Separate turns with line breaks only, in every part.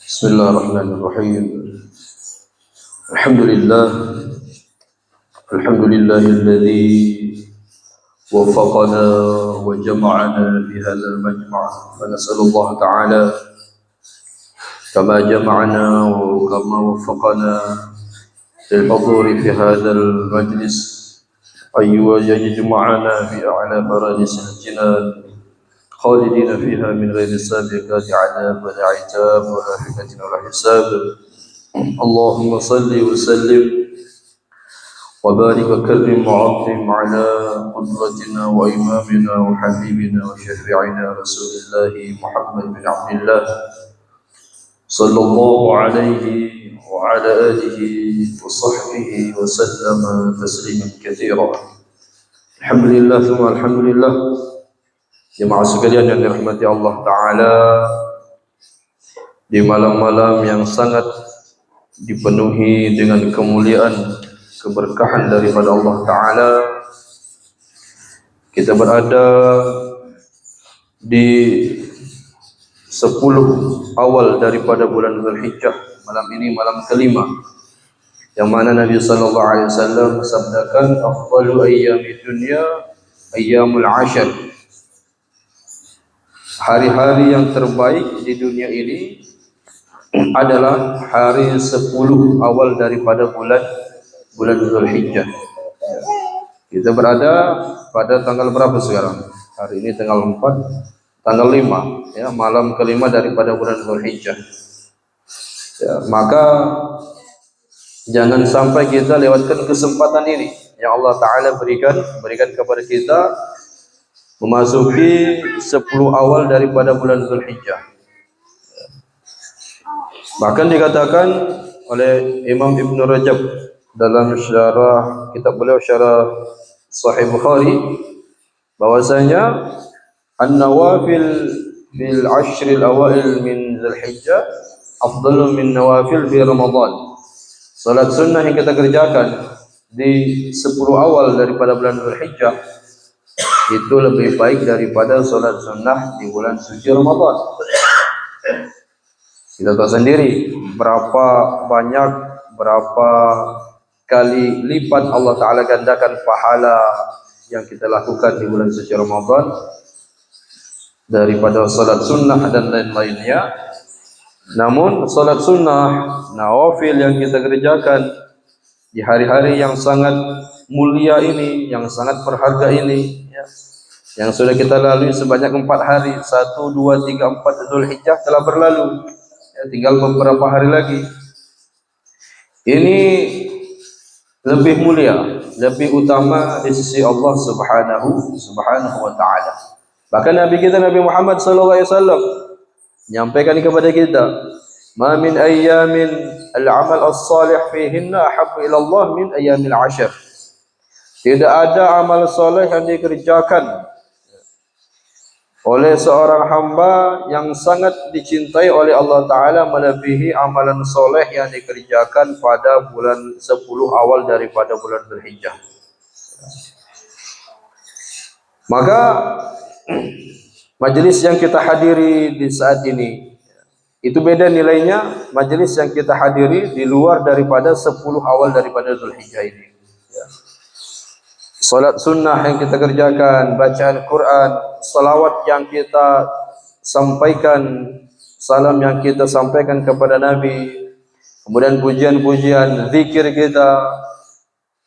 Bismillahirrahmanirrahim. Alhamdulillahilladzi waffaqana wa jama'ana fi hadzal majma'. Wa nas'alullah ta'ala kama jama'ana wa kama waffaqana lil huduri fi hadzal majlis ayyu yajma'ana fi a'la paradisil jinan خالدين فيها من غير سابقات عذاب ولا عتاب ولا فتنة ولا حساب. اللهم صل وسلم وبارك وكرم وعظم على قدوتنا وإمامنا وحبيبنا وشفيعنا رسول الله محمد بن عبد الله صلى الله عليه وعلى آله وصحبه وسلم تسليما كثيرا. الحمد لله ثم الحمد لله. Jemaah sekalian yang dirahmati Allah Ta'ala, di malam-malam yang sangat dipenuhi dengan kemuliaan, keberkahan daripada Allah Ta'ala, kita berada di 10 awal daripada bulan Dzulhijjah. Malam ini malam kelima, yang mana Nabi SAW sabdakan afdalu ayyamid dunya ayyamul ashar. Hari-hari yang terbaik di dunia ini adalah hari 10 awal daripada bulan Dzulhijjah. Kita berada pada tanggal berapa sekarang? Hari ini tanggal 4, tanggal 5, ya, malam kelima daripada bulan Dzulhijjah. Ya, maka jangan sampai kita lewatkan kesempatan ini yang Allah Ta'ala berikan kepada kita, memasuki 10 awal daripada bulan Dzulhijjah. Bahkan dikatakan oleh Imam Ibn Rajab dalam syarah kitab beliau, syarah Sahih Bukhari, bahwasanya an-nawafil fil ashril awail min Dzulhijjah afdalu min nawafil fi Ramadan. Salat sunnah yang kita kerjakan di 10 awal daripada bulan Dzulhijjah itu lebih baik daripada solat sunnah di bulan suci Ramadan. Kita tahu sendiri berapa banyak, berapa kali lipat Allah Ta'ala gandakan pahala yang kita lakukan di bulan suci Ramadan daripada solat sunnah dan lain-lainnya. Namun solat sunnah, nawafil yang kita kerjakan di hari-hari yang sangat mulia ini, yang sangat berharga ini, ya, yang sudah kita lalui sebanyak 4 hari, 1, 2, 3, 4 Dzulhijjah telah berlalu, ya, tinggal beberapa hari lagi. Ini lebih mulia, lebih utama di sisi Allah Subhanahu wa Ta'ala. Bahkan Nabi kita, Nabi Muhammad SAW, menyampaikan kepada kita, ma min ayyamin al-amal as-salih fihinna ahabbu ila Allah min ayyamil 'ashr. Tidak ada amal soleh yang dikerjakan oleh seorang hamba yang sangat dicintai oleh Allah Ta'ala melebihi amalan soleh yang dikerjakan pada bulan 10 awal daripada bulan Dzulhijjah. Maka majelis yang kita hadiri di saat ini itu beda nilainya majelis yang kita hadiri di luar daripada 10 awal daripada Dzulhijjah ini. Ya. Salat sunnah yang kita kerjakan, bacaan Quran, salawat yang kita sampaikan, salam yang kita sampaikan kepada Nabi, kemudian pujian-pujian, zikir kita,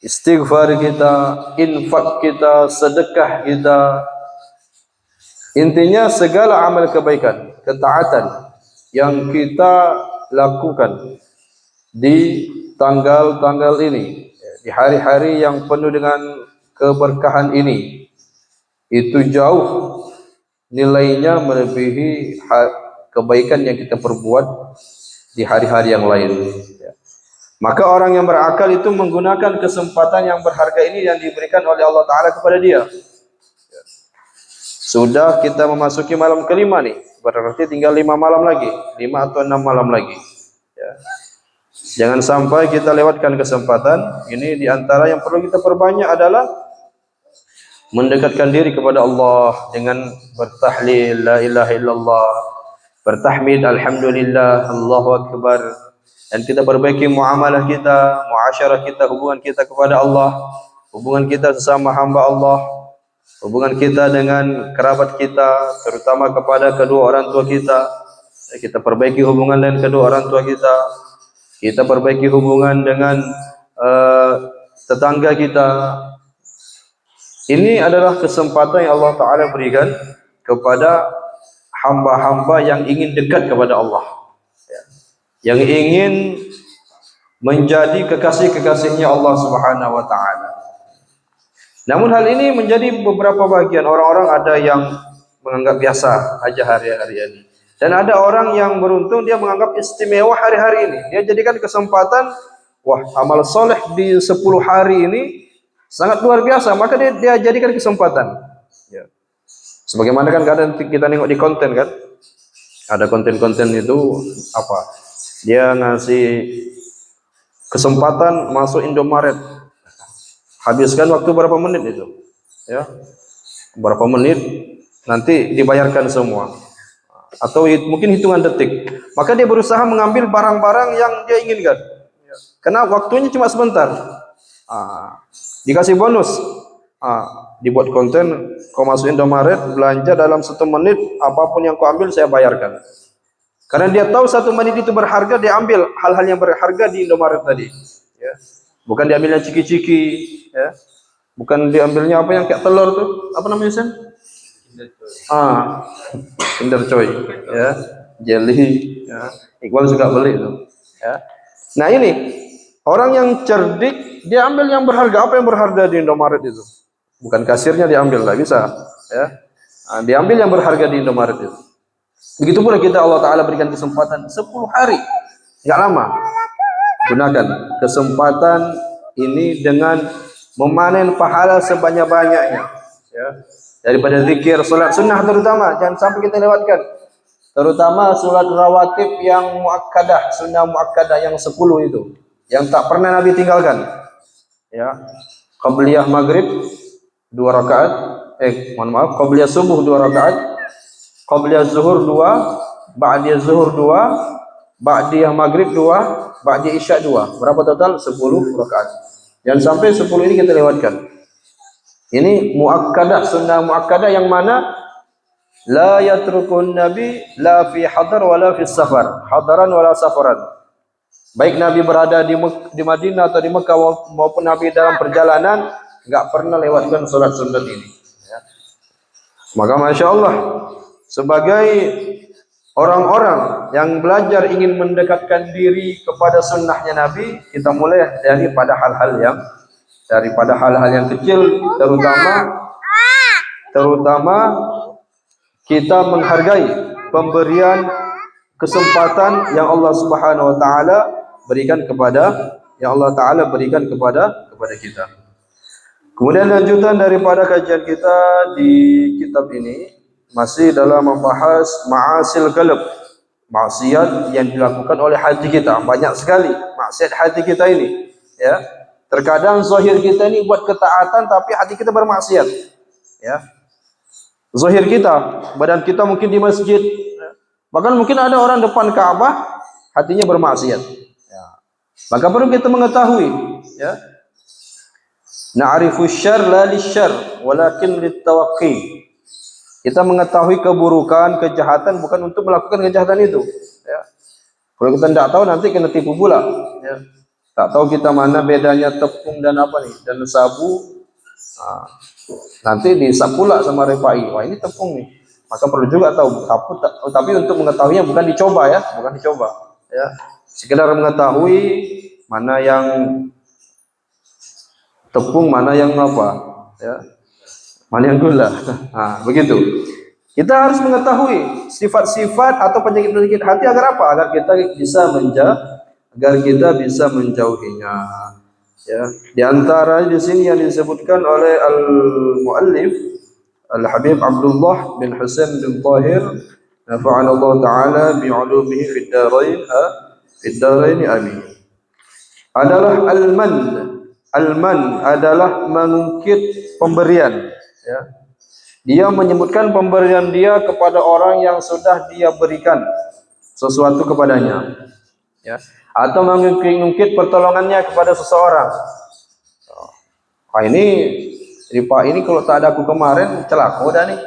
istighfar kita, infak kita, sedekah kita, intinya segala amal kebaikan, ketaatan yang kita lakukan di tanggal-tanggal ini, di hari-hari yang penuh dengan keberkahan ini, itu jauh nilainya melebihi kebaikan yang kita perbuat di hari-hari yang lain. Maka orang yang berakal itu menggunakan kesempatan yang berharga ini yang diberikan oleh Allah Ta'ala kepada dia. Sudah kita memasuki malam kelima nih, berarti tinggal 5 malam lagi, 5 atau 6 malam lagi. Ya. Jangan sampai kita lewatkan kesempatan ini. Di antara yang perlu kita perbanyak adalah mendekatkan diri kepada Allah dengan bertahlil la ilaha illallah, bertahmid alhamdulillah, Allahu akbar, dan kita perbaiki muamalah kita, muasyarah kita, hubungan kita kepada Allah, hubungan kita sesama hamba Allah, hubungan kita dengan kerabat kita, terutama kepada kedua orang tua kita. Kita perbaiki hubungan dengan kedua orang tua kita, kita perbaiki hubungan dengan tetangga kita. Ini adalah kesempatan yang Allah Ta'ala berikan kepada hamba-hamba yang ingin dekat kepada Allah, yang ingin menjadi kekasih-kekasihnya Allah Subhanahu wa Ta'ala. Namun hal ini menjadi beberapa bagian. Orang-orang ada yang menganggap biasa aja hari-hari ini, dan ada orang yang beruntung, dia menganggap istimewa hari-hari ini. Dia jadikan kesempatan, wah, amal soleh di 10 hari ini sangat luar biasa, maka dia jadikan kesempatan. Ya. Sebagaimana kan kadang kita nengok di konten kan, ada konten-konten itu apa? Dia ngasih kesempatan masuk Indomaret, habiskan waktu berapa menit itu, ya, berapa menit, nanti dibayarkan semua, atau mungkin hitungan detik. Maka dia berusaha mengambil barang-barang yang dia inginkan, karena waktunya cuma sebentar. Dikasih bonus, dibuat konten, kau masuk Indomaret, belanja dalam 1 menit, apapun yang kau ambil saya bayarkan. Karena dia tahu 1 menit itu berharga, dia ambil hal-hal yang berharga di Indomaret tadi, ya. Bukan diambilnya ciki-ciki, ya. Bukan diambilnya apa yang kayak telur tuh, apa namanya Sen? Kinder Joy, ya, jelly, ya. Iqbal juga beli itu, ya. Nah ini orang yang cerdik, dia ambil yang berharga. Apa yang berharga di Indomaret itu? Bukan kasirnya diambil, nggak bisa, ya. Diambil yang berharga di Indomaret itu. Begitu pula kita, Allah Ta'ala berikan kesempatan 10 hari, nggak lama. Gunakan kesempatan ini dengan memanen pahala sebanyak-banyaknya, ya. Daripada zikir, salat sunnah terutama, jangan sampai kita lewatkan. Terutama salat rawatib yang muakkadah, sunnah muakkadah yang 10 itu, yang tak pernah Nabi tinggalkan, ya. Qabliyah maghrib 2 rakaat, qabliyah subuh 2 rakaat, qabliyah zuhur 2, ba'diyah zuhur 2, ba'diyah maghrib 2, ba'diyah isya 2. Berapa total? 10 rakaat. Jangan sampai 10 ini kita lewatkan. Ini muakkadah, sunnah muakkadah yang mana la yatrukun nabi la fi hadar wala fi safar, hadaran wala safaran. Baik Nabi berada di Madinah atau di Mekah maupun Nabi dalam perjalanan, enggak pernah lewatkan salat sunat ini, ya. Maka Masya Allah, sebagai orang-orang yang belajar ingin mendekatkan diri kepada sunnahnya Nabi, kita mulai daripada hal-hal yang kecil, terutama kita menghargai pemberian kesempatan yang Allah Subhanahu wa Ta'ala berikan kepada kita. Kemudian lanjutan daripada kajian kita di kitab ini masih dalam membahas ma'asil qalb, maksiat yang dilakukan oleh hati kita. Banyak sekali maksiat hati kita ini, ya. Terkadang zahir kita ini buat ketaatan tapi hati kita bermaksiat, ya. Zahir kita, badan kita mungkin di masjid, ya. Bahkan mungkin ada orang depan Ka'bah hatinya bermaksiat, ya. Maka perlu kita mengetahui, ya. Na'rifu syarr la lisyarr walakin litawaqqi. Kita mengetahui keburukan, kejahatan bukan untuk melakukan kejahatan itu, ya. Kalau kita tidak tahu nanti kena tipu pula, ya. Tak tahu kita mana bedanya tepung dan apa nih, dan sabu. Nanti disap pula sama refai. Wah, ini tepung nih. Maka perlu juga tahu. Tapi untuk mengetahuinya bukan dicoba, ya, ya. Sekedar mengetahui mana yang tepung, mana yang apa, ya. Mana yang gula. Begitu. Kita harus mengetahui sifat-sifat atau penyakit-penyakit hati agar apa? Agar kita bisa menjauhinya. Ya, di antara di sini yang disebutkan oleh al-muallif Al-Habib Abdullah bin Husain bin Tahir, nafa'ana Allah taala bi'ulumihi fid darain amin. Adalah al-man adalah mengungkit pemberian, Ya. Dia menyebutkan pemberian dia kepada orang yang sudah dia berikan sesuatu kepadanya, ya, atau mengungkit pertolongannya kepada seseorang. Wah, Pak ini kalau tak ada aku kemarin celaka udah nih.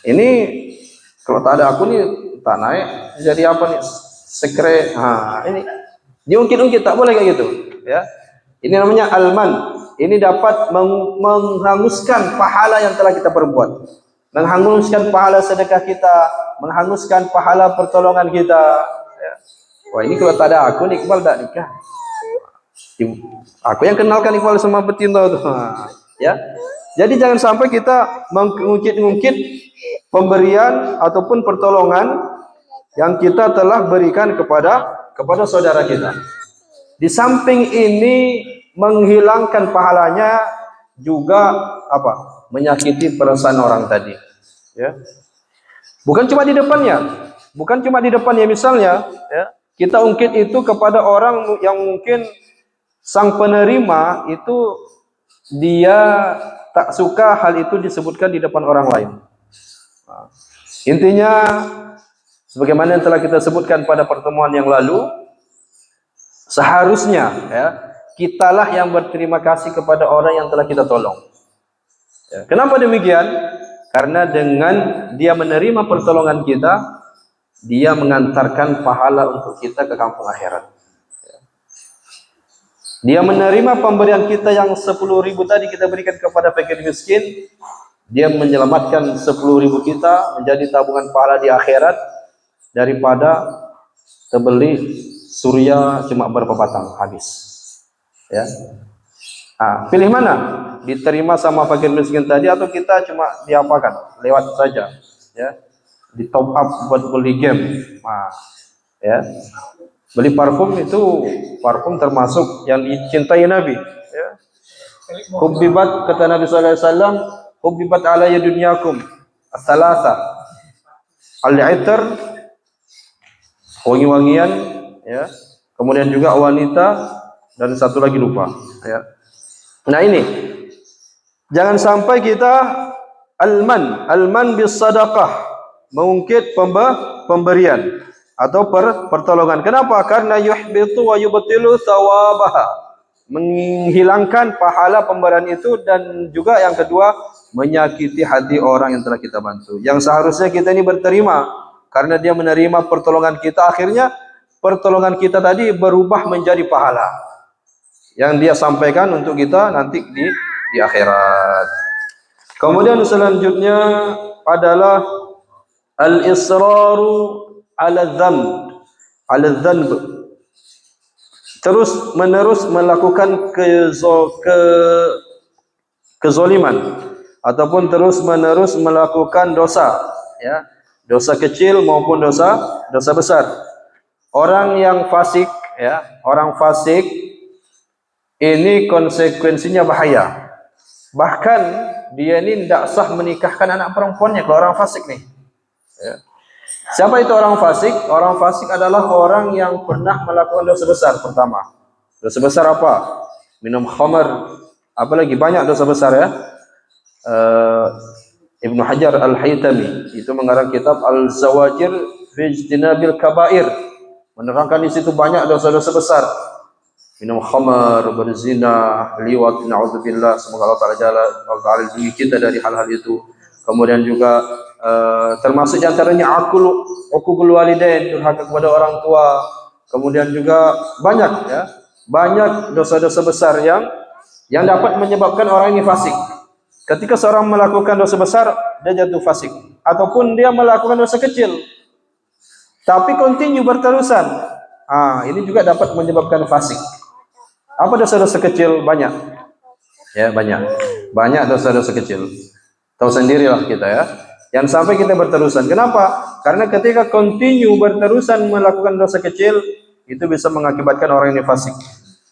Ini kalau tak ada aku nih tak naik jadi apa nih sekre. Ini diungkit-ungkit, tak boleh kayak gitu, ya. Ini namanya alman. Ini dapat menghanguskan pahala yang telah kita perbuat, menghanguskan pahala sedekah kita, menghanguskan pahala pertolongan kita, ya. Wah, ini kalau tak ada aku nih Iqbal tak nikah. Aku yang kenalkan Iqbal sama betina tuh. Ya. Jadi jangan sampai kita mengungkit-ungkit pemberian ataupun pertolongan yang kita telah berikan kepada saudara kita. Di samping ini menghilangkan pahalanya juga apa? Menyakiti perasaan orang tadi. Ya. Bukan cuma di depannya, misalnya, ya, kita ungkit itu kepada orang yang mungkin sang penerima itu dia tak suka hal itu disebutkan di depan orang lain. Intinya sebagaimana yang telah kita sebutkan pada pertemuan yang lalu, seharusnya, ya, kitalah yang berterima kasih kepada orang yang telah kita tolong. Ya. Kenapa demikian? Karena dengan dia menerima pertolongan kita, dia mengantarkan pahala untuk kita ke kampung akhirat. Dia menerima pemberian kita yang 10.000 tadi kita berikan kepada fakir miskin, dia menyelamatkan 10.000 kita menjadi tabungan pahala di akhirat daripada terbeli surya cuma berapa batang habis. Ya. Pilih mana? Diterima sama fakir miskin tadi atau kita cuma diapakan lewat saja, ya, di top up buat beli game. Ya. Beli parfum itu parfum termasuk yang dicintai Nabi, ya. Hubbibat, kata Nabi sallallahu alaihi wasallam, hubbibat alayya dunyakum as-salasa, al-'itr, wangi-wangian, ya. Kemudian juga wanita dan satu lagi lupa, ya. Nah, ini jangan sampai kita alman bis sadaqah, mengungkit pemberian atau pertolongan. Kenapa? Karena yuhbitu wa yubtilu thawabaha, menghilangkan pahala pemberian itu, dan juga yang kedua menyakiti hati orang yang telah kita bantu. Yang seharusnya kita ini berterima karena dia menerima pertolongan kita, akhirnya pertolongan kita tadi berubah menjadi pahala yang dia sampaikan untuk kita nanti di akhirat. Kemudian selanjutnya adalah al-israru ala dzanb, terus menerus melakukan kezoliman ataupun terus menerus melakukan dosa, ya, dosa kecil maupun dosa besar. Orang yang fasik, ya, orang fasik ini konsekuensinya bahaya. Bahkan dia ini tidak sah menikahkan anak perempuannya kalau orang fasik nih, ya. Siapa itu orang fasik? Orang fasik adalah orang yang pernah melakukan dosa besar. Pertama, dosa besar apa? Minum khamar. Apalagi banyak dosa besar, ya. Ibnu Hajar Al-Haytami itu mengarang kitab Al-Zawajir fi Ijtinabil Kabair, menerangkan di situ banyak dosa-dosa besar. Minum khamar, berzina, liwat, na'udzubillah. Semoga Allah Ta'ala lindungi kita dari hal-hal itu. Kemudian juga termasuk diantaranya uququl walidain, durhaka kepada orang tua. Kemudian juga banyak, ya, banyak dosa-dosa besar yang dapat menyebabkan orang ini fasik. Ketika seorang melakukan dosa besar, dia jatuh fasik. Ataupun dia melakukan dosa kecil tapi continue berterusan, ini juga dapat menyebabkan fasik. Apa dosa-dosa kecil? Banyak, ya, banyak dosa-dosa kecil. Tahu sendirilah kita, ya. Yang sampai kita berterusan. Kenapa? Karena ketika continue berterusan melakukan dosa kecil, itu bisa mengakibatkan orang ini fasik.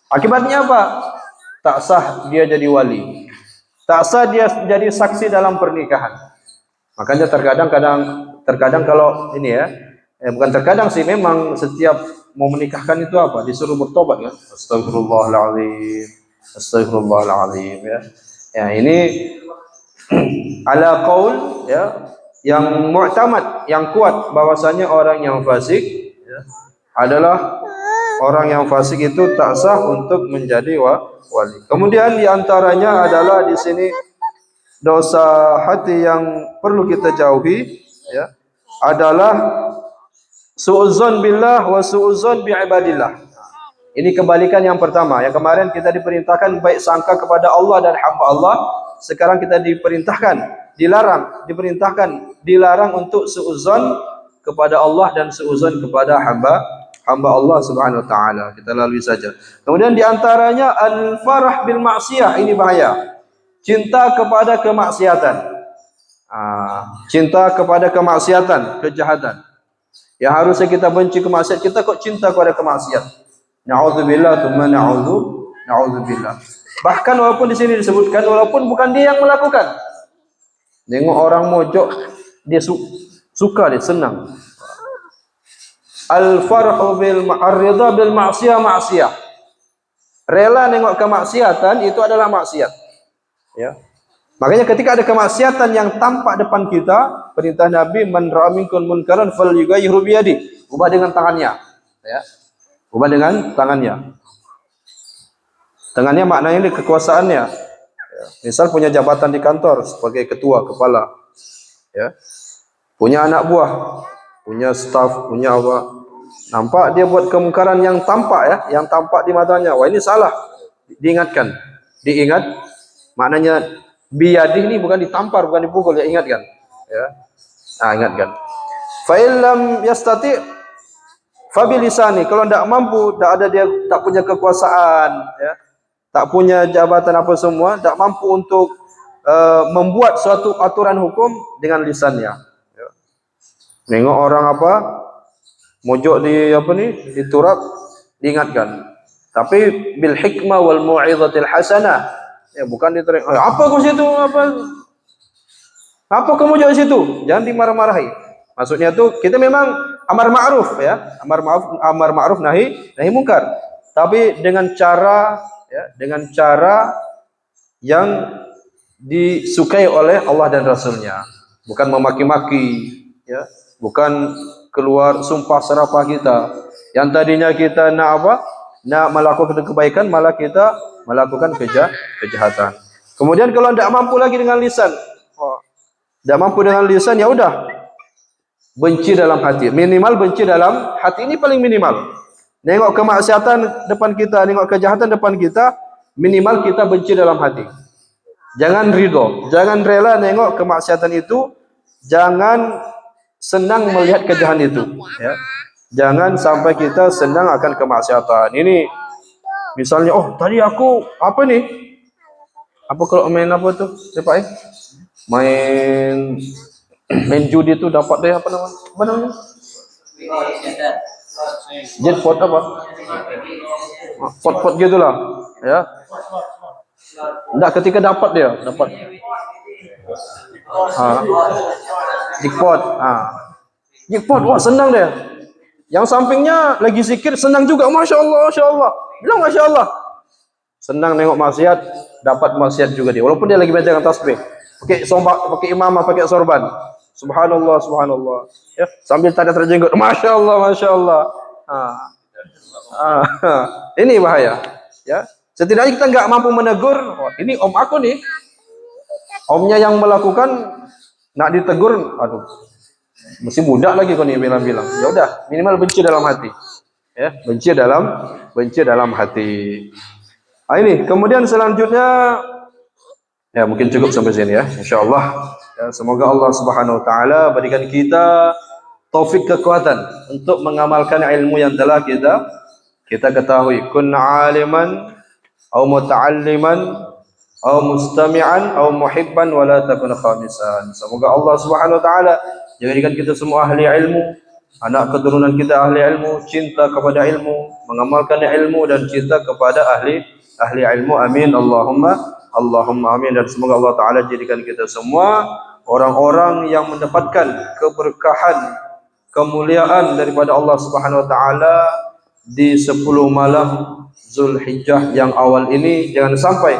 Akibatnya apa? Tak sah dia jadi wali, tak sah dia jadi saksi dalam pernikahan. Makanya terkadang kalau ini, ya, bukan terkadang sih, memang setiap mau menikahkan itu apa? Disuruh bertobat, kan? Astagfirullahaladzim, ya. Ya, ini ala qaul, ya, yang mu'tamad, yang kuat bahwasanya orang yang fasik, ya, adalah orang yang fasik itu tak sah untuk menjadi wali. Kemudian di antaranya adalah di sini dosa hati yang perlu kita jauhi, ya, adalah su'udzon billah wa su'udzon bi ibadillah. Ini kebalikan yang pertama. Yang kemarin kita diperintahkan baik sangka kepada Allah dan hamba Allah. Sekarang kita dilarang untuk suudzon kepada Allah dan suudzon kepada hamba Allah Subhanahu wa taala. Kita lalui saja. Kemudian di antaranya al-farah bil ma'siyah, ini bahaya. Cinta kepada kemaksiatan. Cinta kepada kemaksiatan, kejahatan. Yang harusnya kita benci kemaksiatan, kita kok cinta kepada kemaksiatan. Na'udzubillah, thumma na'udzubillah. Bahkan walaupun di sini disebutkan walaupun bukan dia yang melakukan. Tengok orang mojok, dia suka, dia senang. Al-farhu bil ar-ridha bil ma'siyah. Rela nengok kemaksiatan itu adalah maksiat. Ya. Makanya ketika ada kemaksiatan yang tampak depan kita, perintah Nabi, man ra'a minkum munkaran falyughayyirhu bi yadihi. Ubah dengan tangannya. Ya. Ubah dengan tangannya. Tangannya maknanya ini kekuasaannya. Ya. Misal punya jabatan di kantor sebagai ketua, kepala. Ya. Punya anak buah, punya staf, punya apa. Nampak dia buat kemungkaran yang tampak, ya, yang tampak di matanya. Wah, ini salah. Diingatkan. Diingat. Maknanya biyadih ini bukan ditampar, bukan dipukul, ya, ingatkan. Ya. Ingatkan. Fa illam yastati' fabilisani, kalau tidak mampu, tak ada, dia tak punya kekuasaan, ya, tak punya jabatan apa semua, tak mampu untuk membuat suatu aturan hukum, dengan lisannya. Ya. Tengok orang apa mojok di apa ni, di turab, diingatkan. Tapi bil hikmah wal mau'izatil hasanah, ya, bukan diterima. Apa kau situ, apa kamu mojok di situ? Jangan dimarah-marahi. Maksudnya tuh kita memang amar ma'ruf, ya, amar ma'ruf nahi munkar, tapi dengan cara, ya, dengan cara yang disukai oleh Allah dan Rasulnya, bukan memaki-maki, ya, bukan keluar sumpah serapah kita. Yang tadinya kita nak apa? Nak melakukan kebaikan, malah kita melakukan kejahatan. Kemudian kalau tidak mampu lagi dengan lisan, tidak mampu dengan lisan, ya udah, benci dalam hati. Minimal benci dalam hati, ini paling minimal. Nengok kemaksiatan depan kita, nengok kejahatan depan kita, minimal kita benci dalam hati. Jangan ridho, jangan rela nengok kemaksiatan itu, jangan senang melihat kejahatan itu, ya. Jangan sampai kita senang akan kemaksiatan. Ini misalnya, oh tadi aku apa nih? Apa kalau main apa tuh? Siapa main judi itu dapat deh apa namanya? Jackpot apa? Pot gitulah, ya. Enggak, ketika dapat dia, dapat. Jackpot. Jackpot, wah senang dia. Yang sampingnya lagi zikir senang juga, masya Allah. Bilang masya Allah. Senang nengok maksiat, dapat maksiat juga dia. Walaupun dia lagi baca dengan tasbih, pakai imamah, pakai sorban. Subhanallah. Ya, sambil tanda terjenggot, masya Allah. Ini bahaya. Ya, setidaknya kita nggak mampu menegur. Oh, ini om aku nih. Omnya yang melakukan, nak ditegur, aduh, mesti budak lagi kau nih bilang. Ya udah, minimal benci dalam hati. Ya, benci dalam hati. Ini kemudian selanjutnya, ya mungkin cukup sampai sini, ya, insyaallah. Ya, semoga Allah Subhanahu wa taala berikan kita taufik, kekuatan untuk mengamalkan ilmu yang telah kita ketahui. Kun aliman au muta'alliman au mustami'an au muhibban wa la takun khamisan. Semoga Allah Subhanahu wa taala jadikan kita semua ahli ilmu, anak keturunan kita ahli ilmu, cinta kepada ilmu, mengamalkan ilmu dan cinta kepada ahli ilmu. Amin Allahumma amin. Dan semoga Allah taala jadikan kita semua orang-orang yang mendapatkan keberkahan, kemuliaan daripada Allah Subhanahu wa taala di 10 malam Zulhijjah yang awal ini. Jangan sampai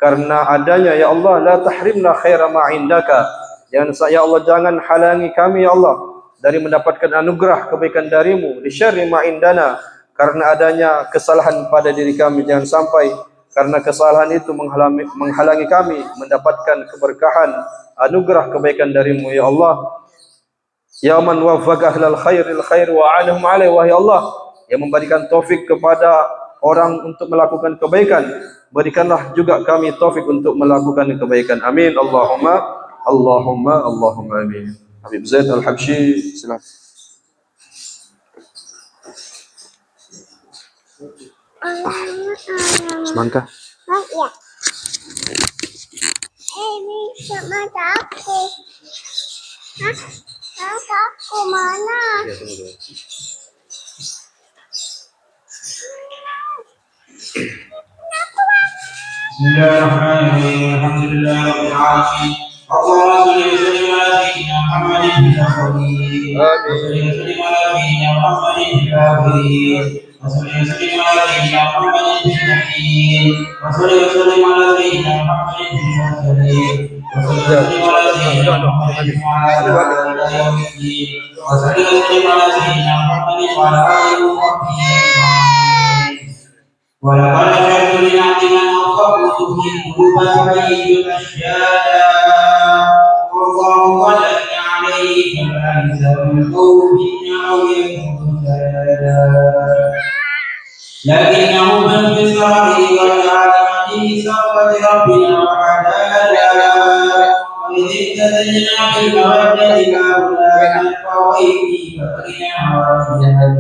karena adanya ya Allah, la tahrimna khaira ma indaka. Ya Allah, jangan halangi kami ya Allah dari mendapatkan anugerah kebaikan darimu, li syarri ma indana, karena adanya kesalahan pada diri kami. Jangan sampai karena kesalahan itu menghalangi kami mendapatkan keberkahan anugerah kebaikan darimu ya Allah. Ya man waffaqa ahlal khairil khair wa anhum alaihi, wahai Allah yang memberikan taufik kepada orang untuk melakukan kebaikan, berikanlah juga kami taufik untuk melakukan kebaikan. Amin. Allahumma amin. Habib Zaid Al-Habsyi, silakan. Semangka. Ya. Ini sama aku. Hah? Aku mana? Ya, tunggu dulu.
Bismillahirrahmanirrahim. Alhamdulillahirabbil alamin. Allahumma shalli wa sallim ala sayyidina Muhammadin fil awwalin. Amin. Wa salli wa sallim ala Muhammadin fil akhirin. Wa salli wa sallim ala sayyidina Muhammadin fil nabiyyin. Wa salli wa sallim ala sayyidina Muhammadin fil mursalin. Wa salli wa sallim ala sayyidina Muhammadin wa ala alihi wa sahbihi. Wa salli wa sallim ala sayyidina Muhammadin wa ala alihi wa sahbihi. ولقد أشهدت لنعم من أصابت به القلوب فبين أشياء والله قدر عليه فلا يزال القول منا أو يكون سلالا لكنه من في السرائر والعالم بسخط ربنا وعدالا وإذ ابتدينا بالمودة هؤلاء الفوائد فقنا وعدالا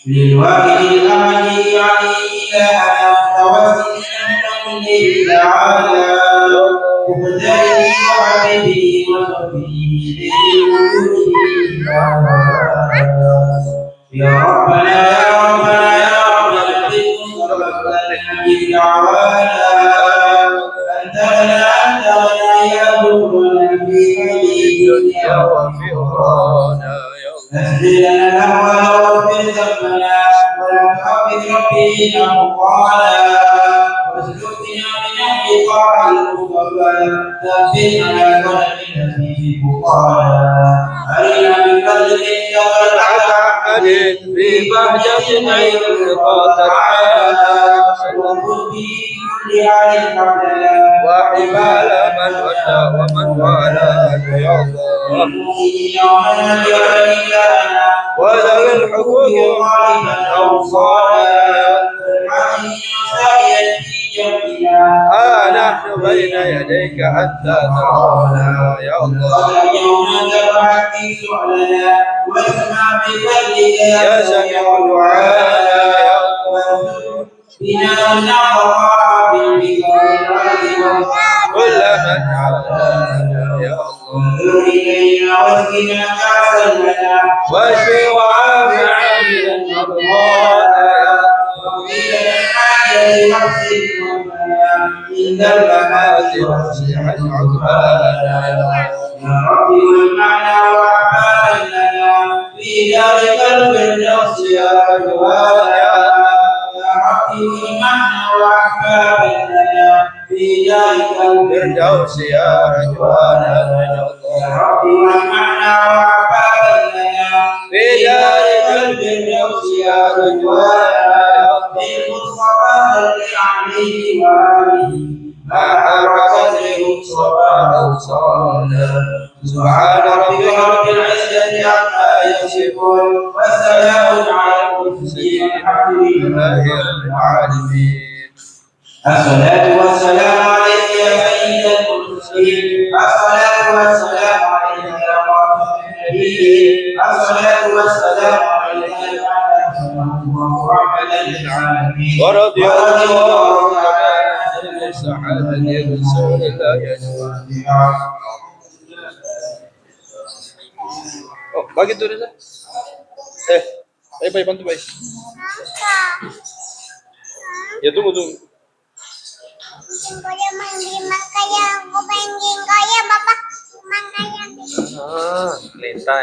للواحد الأحد عليه إلهنا متوسلا من الليل تعالى مقتدي وحبيبه وصفيه يا ربنا يا ربنا يا ربنا بالدعوانا أنت لنا يا ربنا في الدنيا وفي أخرانا أسجد لنا الأهوال واغفر ذنبنا ولا تحفظ ربنا مقالا واسلكنا بنحو قاع المصطفى ثبت على قدمنا فيه بقالا أرنا بفضلك والعتعد في بهجة غير الرضا تعالى وخذ به كل حال حملنا وحبال من ودى ومن والاه يا الله وذوي الحقوق غالبا أوصانا نحن بين يديك حتى ترانا يا الله يوم تبعث سؤلنا واسمع بفضلك يا سميع دعانا يا الله بنا نعطى بالبكر كل من عادانا يا الله إلينا واسقنا كأسا لنا واشفي وعافي عاملا مرضانا وقيل الحاجة لنفسك عند الممات واسع عقبانا يا رب واجمعنا وأحبابا لنا في دار قلب النفس يا رضوانا يا رب واجمعنا وأحبابا لنا في دار الفردوس يا رضوانا يا رب واجمعنا وأحبابا لنا في دار الفردوس يا رضوانا بالمصطفى صل عليه وآله ما حركت المصطفى أوصانا سبحان ربك رب العزة عما يصفون والسلام على المرسلين الحمد لله رب العالمين. الصلاة والسلام عليك يا سيد المرسلين. الصلاة والسلام عليك يا خاتم النبيين. الصلاة والسلام عليك يا رحمة للعالمين. ورضي الله عن سعادة رسول الله أجمعين. Oh, bagi tu Reza. Baik, bantu baik. Ya tunggu.
Kaya manggil kaya aku pengen kaya bapak manggil.
Lenta